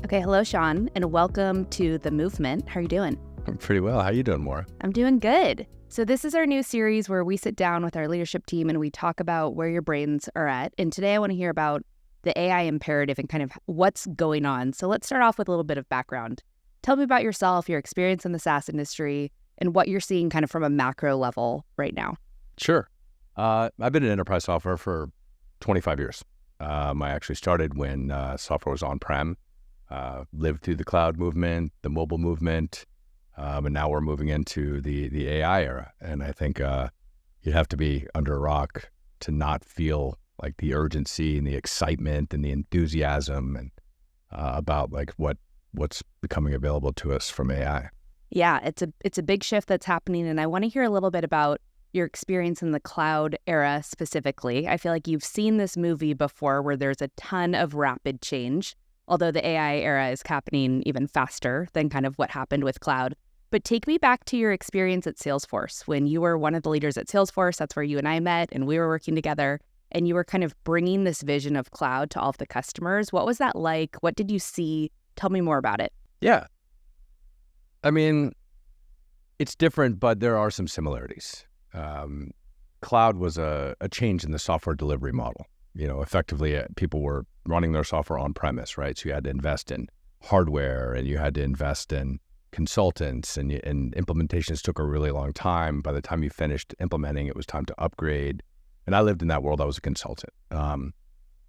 Okay, hello, Sean, and welcome to The Movement. How are you doing? I'm pretty well. How you doing, Maura? I'm doing good. So this is our new series where we sit down with our leadership team and we talk about where your brains are at. And today I want to hear about the AI imperative and kind of what's going on. So let's start off with a little bit of background. Tell me about yourself, your experience in the SaaS industry, and what you're seeing kind of from a macro level right now. Sure. I've been in enterprise software for 25 years. I actually started when software was on-prem, lived through the cloud movement, the mobile movement, and now we're moving into the AI era. And I think you'd have to be under a rock to not feel like the urgency and the excitement and the enthusiasm and about like what's becoming available to us from AI. Yeah, it's a big shift that's happening, and I want to hear a little bit about your experience in the cloud era specifically. I feel like you've seen this movie before where there's a ton of rapid change, although the AI era is happening even faster than kind of what happened with cloud. But take me back to your experience at Salesforce when you were one of the leaders at Salesforce. That's where you and I met and we were working together, and you were kind of bringing this vision of cloud to all of the customers. What was that like? What did you see? Tell me more about it. Yeah. I mean, it's different, but there are some similarities. Cloud was a change in the software delivery model. You know, effectively, people were running their software on premise, right? So you had to invest in hardware and you had to invest in consultants, and implementations took a really long time. By the time you finished implementing, it was time to upgrade. And I lived in that world. I was a consultant.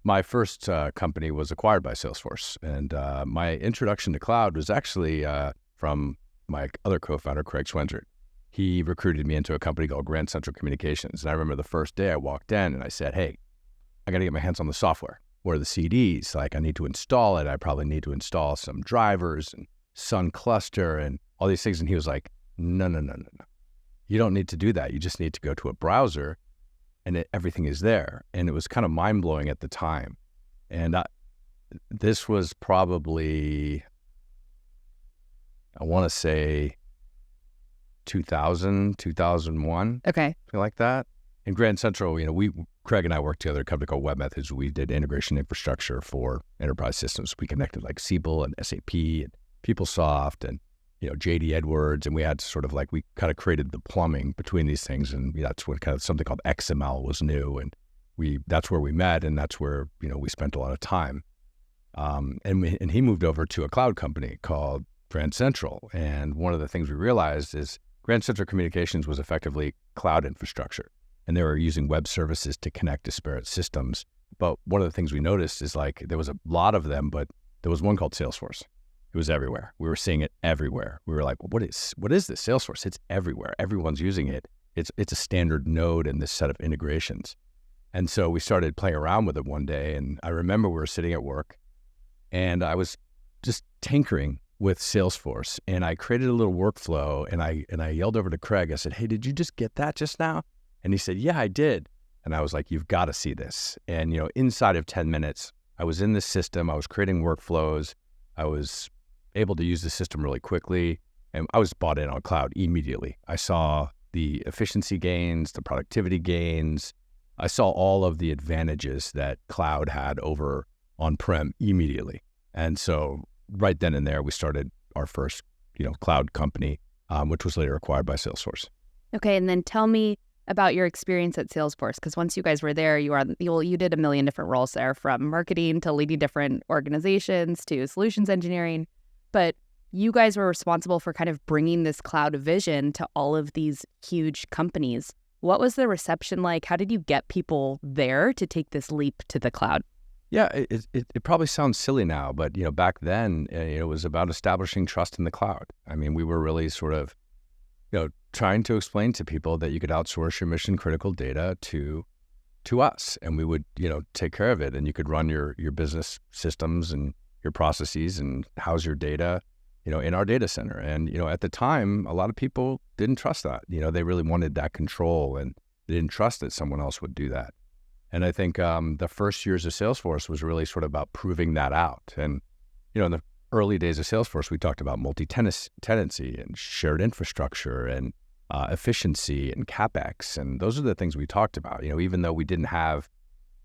My first company was acquired by Salesforce, and my introduction to cloud was actually from my other co-founder, Craig Schwenzer. He recruited me into a company called Grand Central Communications. And I remember the first day I walked in and I said, hey, I got to get my hands on the software. Where are the CDs? Like, I need to install it. I probably need to install some drivers and Sun Cluster and all these things. And he was like, no. You don't need to do that. You just need to go to a browser and everything is there. And it was kind of mind-blowing at the time. And this was probably, I want to say 2000, 2001. Okay. Something like that. In Grand Central, you know, Craig and I worked together at a company called Web Methods. We did integration infrastructure for enterprise systems. We connected like Siebel and SAP and PeopleSoft and, you know, JD Edwards. And we had sort of like, we kind of created the plumbing between these things. And that's when kind of something called XML was new. And that's where we met. And that's where, you know, we spent a lot of time. And he moved over to a cloud company called Grand Central. And one of the things we realized is Grand Central Communications was effectively cloud infrastructure, and they were using web services to connect disparate systems. But one of the things we noticed is like there was a lot of them, but there was one called Salesforce. It was everywhere. We were seeing it everywhere. We were like, well, what is this Salesforce? It's everywhere. Everyone's using it. It's a standard node in this set of integrations. And so we started playing around with it one day. And I remember we were sitting at work and I was just tinkering with Salesforce, and I created a little workflow, and I yelled over to Craig. I said, hey, did you just get that just now? And he said, yeah, I did. And I was like, you've got to see this. And, you know, inside of 10 minutes, I was in the system. I was creating workflows. I was able to use the system really quickly, and I was bought in on cloud immediately. I saw the efficiency gains, the productivity gains. I saw all of the advantages that cloud had over on-prem immediately. And so right then and there, we started our first, you know, cloud company, which was later acquired by Salesforce. Okay, and then tell me about your experience at Salesforce, because once you guys were there, you did a million different roles there, from marketing to leading different organizations to solutions engineering. But you guys were responsible for kind of bringing this cloud vision to all of these huge companies. What was the reception like? How did you get people there to take this leap to the cloud? Yeah, it probably sounds silly now, but, you know, back then it was about establishing trust in the cloud. I mean, we were really sort of, you know, trying to explain to people that you could outsource your mission critical data to us, and we would, you know, take care of it, and you could run your business systems and your processes and house your data, you know, in our data center. And, you know, at the time, a lot of people didn't trust that. You know, they really wanted that control, and they didn't trust that someone else would do that. And I think the first years of Salesforce was really sort of about proving that out. And, you know, in the early days of Salesforce, we talked about multi-tenancy and shared infrastructure and efficiency and CapEx. And those are the things we talked about. You know, even though we didn't have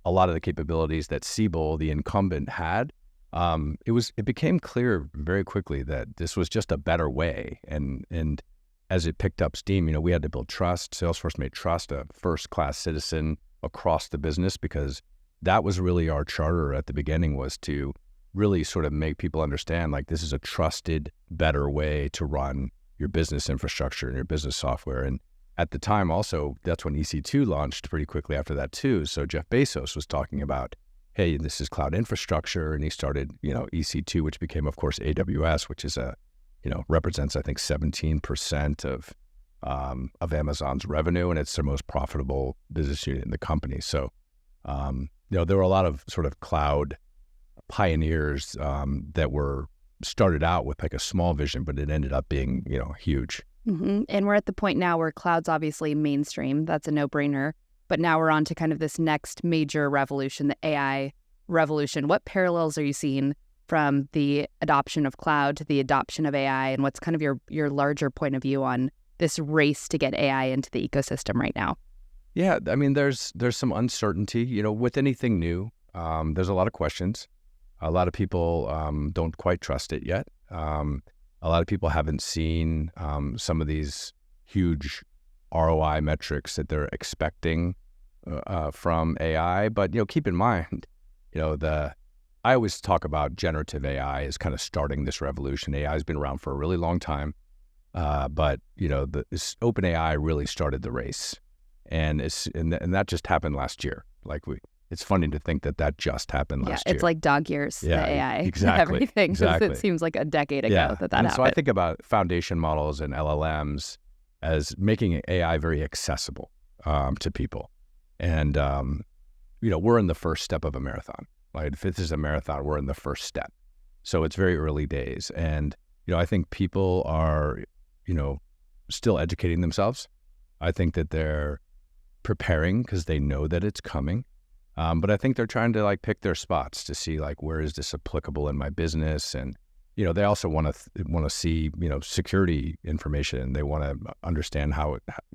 a lot of the capabilities that Siebel, the incumbent, had, it became clear very quickly that this was just a better way. And as it picked up steam, we had to build trust. Salesforce made trust a first-class citizen across the business, because that was really our charter at the beginning, was to really sort of make people understand, like, this is a trusted, better way to run your business infrastructure and your business software. And at the time also, that's when EC2 launched pretty quickly after that too. So Jeff Bezos was talking about, hey, this is cloud infrastructure. And he started, EC2, which became, of course, AWS, which is represents, I think, 17% of Amazon's revenue. And it's their most profitable business unit in the company. So, there were a lot of sort of cloud pioneers that were started out with like a small vision, but it ended up being, huge. Mm-hmm. And we're at the point now where cloud's obviously mainstream. That's a no-brainer. But now we're on to kind of this next major revolution, the AI revolution. What parallels are you seeing from the adoption of cloud to the adoption of AI? And what's kind of your larger point of view on this race to get AI into the ecosystem right now? Yeah, I mean, there's some uncertainty, with anything new. There's a lot of questions. A lot of people don't quite trust it yet. A lot of people haven't seen some of these huge ROI metrics that they're expecting from AI. But, keep in mind, I always talk about generative AI as kind of starting this revolution. AI has been around for a really long time. But, this OpenAI really started the race. And that just happened last year. It's funny to think that just happened last year. It's like dog years, the AI, exactly, everything. Exactly. It seems like a decade ago that happened. So I think about foundation models and LLMs as making AI very accessible to people. And, we're in the first step of a marathon. Like, if this is a marathon, we're in the first step. So it's very early days. And, I think people are, still educating themselves. I think that they're preparing because they know that it's coming. But I think they're trying to pick their spots to see where is this applicable in my business, and they also want to see security information. They want to understand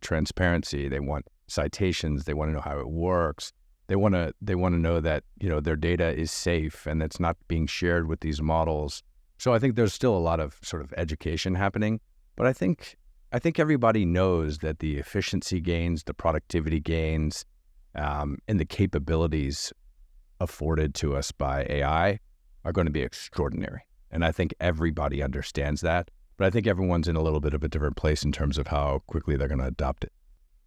transparency. They want citations. They want to know how it works. They want to know that their data is safe and it's not being shared with these models. So I think there's still a lot of sort of education happening. But I think everybody knows that the efficiency gains, the productivity gains, and the capabilities afforded to us by AI are going to be extraordinary. And I think everybody understands that. But I think everyone's in a little bit of a different place in terms of how quickly they're going to adopt it.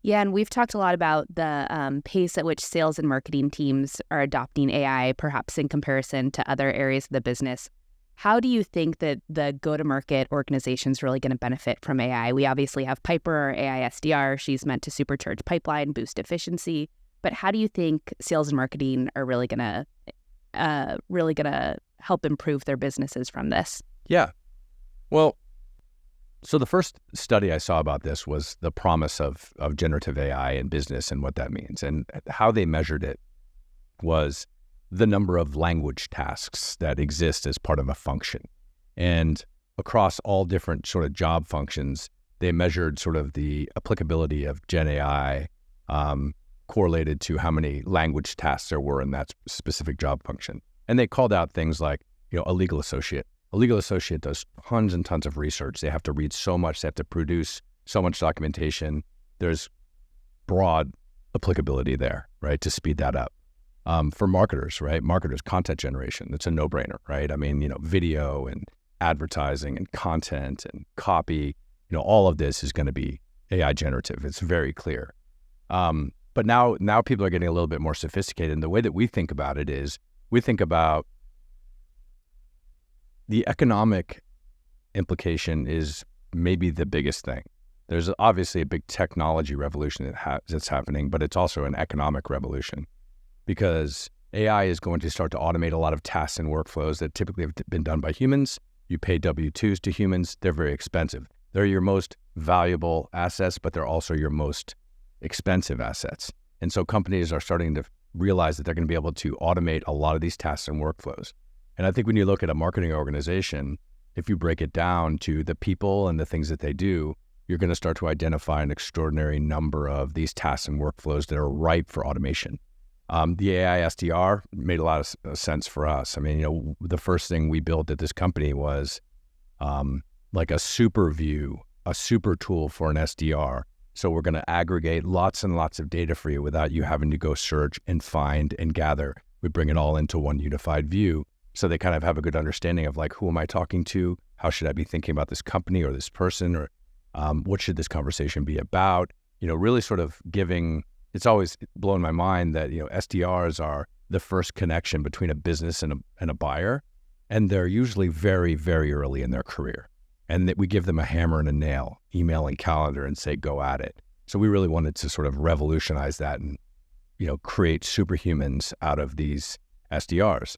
Yeah, and we've talked a lot about the pace at which sales and marketing teams are adopting AI, perhaps in comparison to other areas of the business. How do you think that the go-to-market organization is really going to benefit from AI? We obviously have Piper, our AI SDR. She's meant to supercharge pipeline, boost efficiency. But how do you think sales and marketing are really gonna help improve their businesses from this? Yeah, well, so the first study I saw about this was the promise of generative AI in business and what that means, and how they measured it was the number of language tasks that exist as part of a function, and across all different sort of job functions, they measured sort of the applicability of Gen AI. Correlated to how many language tasks there were in that specific job function. And they called out things like, a legal associate. A legal associate does tons and tons of research. They have to read so much, they have to produce so much documentation. There's broad applicability there, right, to speed that up. For marketers, right, content generation, it's a no-brainer, right? I mean, video and advertising and content and copy, all of this is going to be AI generative. It's very clear. But now people are getting a little bit more sophisticated. And the way that we think about it is we think about the economic implication is maybe the biggest thing. There's obviously a big technology revolution that's happening, but it's also an economic revolution, because AI is going to start to automate a lot of tasks and workflows that typically have been done by humans. You pay W-2s to humans. They're very expensive. They're your most valuable assets, but they're also your most expensive assets. And so companies are starting to realize that they're going to be able to automate a lot of these tasks and workflows. And I think when you look at a marketing organization, if you break it down to the people and the things that they do, you're going to start to identify an extraordinary number of these tasks and workflows that are ripe for automation. The AI SDR made a lot of sense for us. I mean, the first thing we built at this company was like a super view, a super tool for an SDR. So we're going to aggregate lots and lots of data for you without you having to go search and find and gather. We bring it all into one unified view. So they kind of have a good understanding of like, who am I talking to? How should I be thinking about this company or this person? Or what should this conversation be about? Really sort of giving, it's always blown my mind that, SDRs are the first connection between a business and a buyer. And they're usually very, very early in their career. And that we give them a hammer and a nail, email and calendar, and say, go at it. So we really wanted to sort of revolutionize that and, create superhumans out of these SDRs.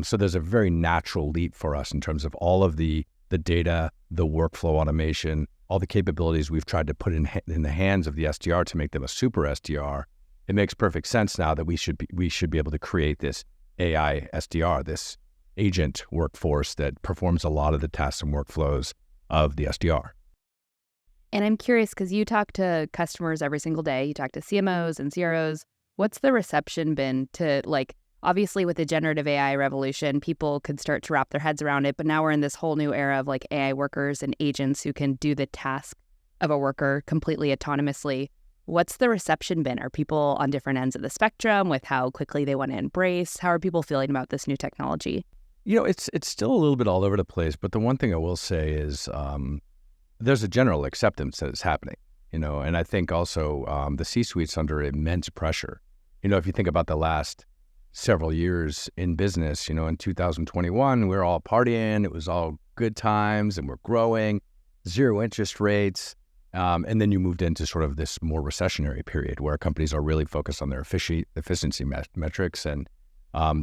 So there's a very natural leap for us in terms of all of the data, the workflow automation, all the capabilities we've tried to put in the hands of the SDR to make them a super SDR. It makes perfect sense now that we should be able to create this AI SDR, this agent workforce that performs a lot of the tasks and workflows of the SDR. And I'm curious, because you talk to customers every single day, you talk to CMOs and CROs. What's the reception been to, like, obviously with the generative AI revolution, people could start to wrap their heads around it, but now we're in this whole new era of like AI workers and agents who can do the task of a worker completely autonomously. What's the reception been? Are people on different ends of the spectrum with how quickly they want to embrace? How are people feeling about this new technology? It's still a little bit all over the place, but the one thing I will say is there's a general acceptance that it's happening, and I think also the C-suite's under immense pressure. If you think about the last several years in business, in 2021, we were all partying, it was all good times and we're growing, zero interest rates. And then you moved into sort of this more recessionary period where companies are really focused on their efficiency metrics and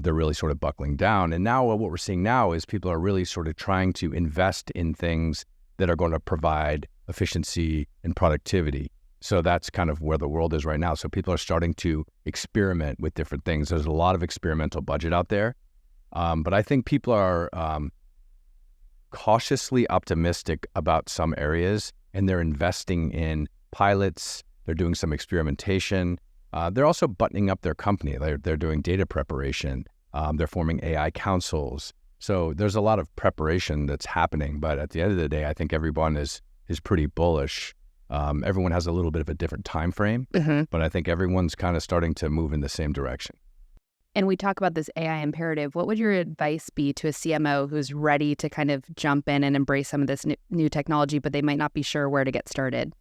they're really sort of buckling down. And now what we're seeing now is people are really sort of trying to invest in things that are going to provide efficiency and productivity. So that's kind of where the world is right now. So people are starting to experiment with different things. There's a lot of experimental budget out there. But I think people are cautiously optimistic about some areas, and they're investing in pilots. They're doing some experimentation. They're also buttoning up their company. They're doing data preparation. They're forming AI councils. So there's a lot of preparation that's happening. But at the end of the day, I think everyone is pretty bullish. Everyone has a little bit of a different time frame, but I think everyone's kind of starting to move in the same direction. And we talk about this AI imperative. What would your advice be to a CMO who's ready to kind of jump in and embrace some of this new technology, but they might not be sure where to get started?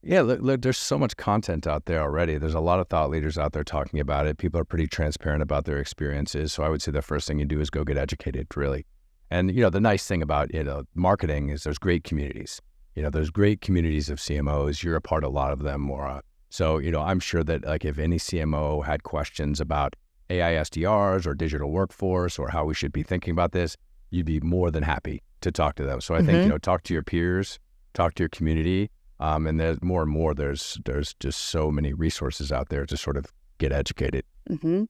Yeah, look, there's so much content out there already. There's a lot of thought leaders out there talking about it. People are pretty transparent about their experiences. So I would say the first thing you do is go get educated, really. And, the nice thing about, marketing is there's great communities. There's great communities of CMOs. You're a part of a lot of them, Maura. So, I'm sure that like if any CMO had questions about AI SDRs or digital workforce or how we should be thinking about this, you'd be more than happy to talk to them. So I think, talk to your peers, talk to your community. And there's more and more, there's just so many resources out there to sort of get educated.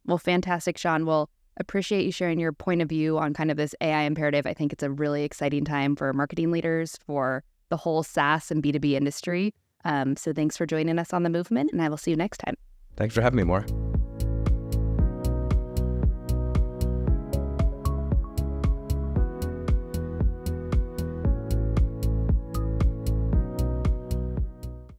Well, fantastic, Sean. Well, appreciate you sharing your point of view on kind of this AI imperative. I think it's a really exciting time for marketing leaders, for the whole SaaS and B2B industry. So thanks for joining us on The Movement, and I will see you next time. Thanks for having me, Maura.